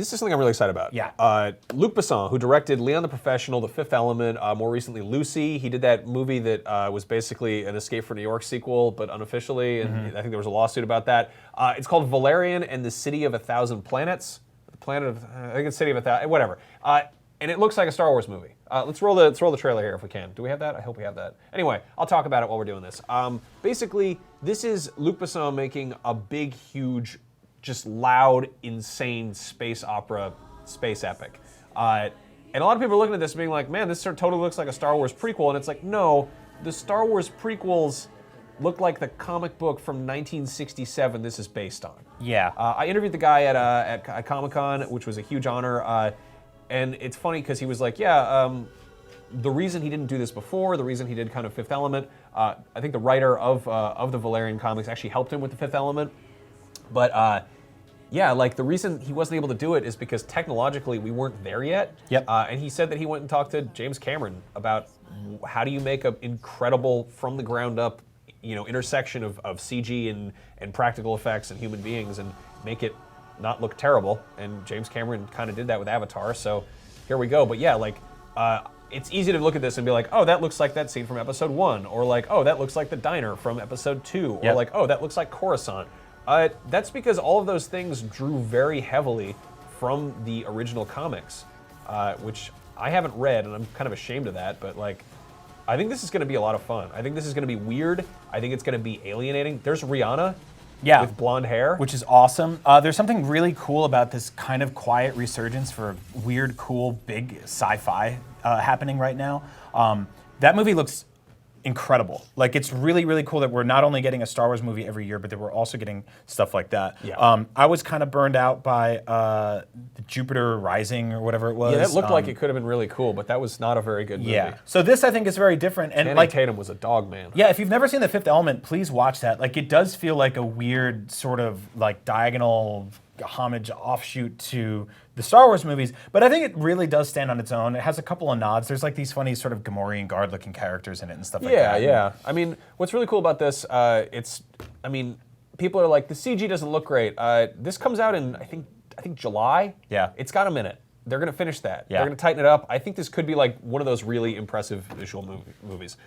This is something I'm really excited about. Yeah. Luc Besson, who directed Leon the Professional, The Fifth Element, more recently Lucy. He did that movie that was basically an Escape from New York sequel, but unofficially, and I think there was a lawsuit about that. It's called Valerian and the City of a Thousand Planets. The planet of, I think it's City of a Thousand, whatever. And it looks like a Star Wars movie. Let's roll the trailer here if we can. Do we have that? I hope we have that. Anyway, I'll talk about it while we're doing this. Basically, this is Luc Besson making a big, huge, just loud, insane space opera, space epic. And a lot of people are looking at this and being like, man, this totally looks like a Star Wars prequel. And it's like, no, the Star Wars prequels look like the comic book from 1967 this is based on. Yeah. I interviewed the guy at Comic-Con, which was a huge honor. And it's funny because he was like, yeah, the reason he didn't do this before, the reason he did kind of Fifth Element, I think the writer of the Valerian comics actually helped him with the Fifth Element. But yeah, like the reason he wasn't able to do it is because technologically we weren't there yet. Yep. And he said that he went and talked to James Cameron about how do you make an incredible, from the ground up, intersection of CG and practical effects and human beings and make it not look terrible. And James Cameron kind of did that with Avatar. So here we go. But yeah, like it's easy to look at this and be like, oh, that looks like that scene from Episode 1, or like, oh, that looks like the diner from Episode 2, or like, oh, that looks like Coruscant. That's because all of those things drew very heavily from the original comics, which I haven't read, and I'm kind of ashamed of that, but like, I think this is going to be a lot of fun. I think this is going to be weird. I think it's going to be alienating. There's Rihanna with blonde hair. Which is awesome. There's something really cool about this kind of quiet resurgence for weird, cool, big sci-fi happening right now. That movie looks incredible. Like, it's really, really cool that we're not only getting a Star Wars movie every year, but that we're also getting stuff like that. Yeah. I was kind of burned out by Jupiter Rising or whatever it was. Yeah, that looked like it could have been really cool, but that was not a very good movie. Yeah. So this, I think, is very different. And Channing Tatum was a dog man. Yeah, if you've never seen The Fifth Element, please watch that. Like, it does feel like a weird sort of like diagonal homage offshoot to the Star Wars movies, but I think it really does stand on its own. It has a couple of nods. There's like these funny sort of Gamorrean guard-looking characters in it and stuff like that. Yeah. I mean, what's really cool about this, people are like, the CG doesn't look great. This comes out in, I think July. Yeah. It's got a minute. They're going to finish that. Yeah. They're going to tighten it up. I think this could be like one of those really impressive visual movies.